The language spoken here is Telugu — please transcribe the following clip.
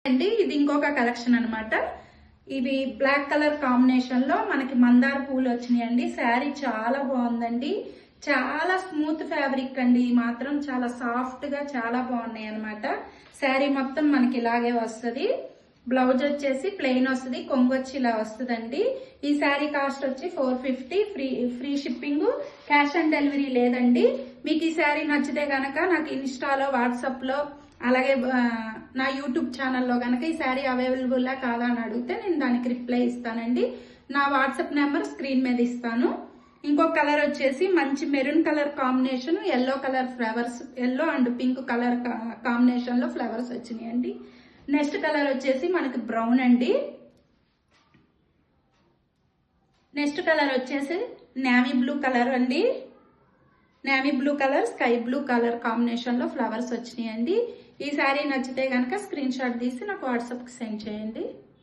అండి ఇది ఇంకొక కలెక్షన్ అన్నమాట. ఇవి బ్లాక్ కలర్ కాంబినేషన్ లో మనకి మందార పూలు వచ్చినాయండి. శారీ చాలా బాగుందండి. చాలా స్మూత్ ఫ్యాబ్రిక్ అండి. ఈ మాత్రం చాలా సాఫ్ట్ గా చాలా బాగున్నాయి అన్నమాట. శారీ మొత్తం మనకి ఇలాగే వస్తుంది. బ్లౌజ్ వచ్చేసి ప్లెయిన్ వస్తుంది, కొంగు వచ్చి ఇలా వస్తుందండి. ఈ శారీ కాస్ట్ వచ్చి 450. Free shipping, cash on delivery లేదండి. మీకు ఈ శారీ నచ్చితే గనక నాకు ఇన్స్టాలో, వాట్సాప్ లో, అలాగే నా యూట్యూబ్ ఛానల్లో గనక ఈ శారీ అవైలబుల్లా కాదా అని అడిగితే నేను దానికి రిప్లై ఇస్తానండి. నా వాట్సాప్ నెంబర్ స్క్రీన్ మీద ఇస్తాను. ఇంకొక కలర్ వచ్చేసి మంచి maroon colour combination, yellow colour flowers, yellow and pink colour combination లో ఫ్లవర్స్ వచ్చినాయండి. నెక్స్ట్ కలర్ వచ్చేసి మనకి బ్రౌన్ అండి. నెక్స్ట్ కలర్ వచ్చేసి నేవీ బ్లూ కలర్ అండి. Navy blue colour, sky blue colour combination లో ఫ్లవర్స్ వచ్చినాయండి. ఈ శారీ నచ్చితే గనక స్క్రీన్ షాట్ తీసి నాకు వాట్సాప్ కి సెండ్ చేయండి.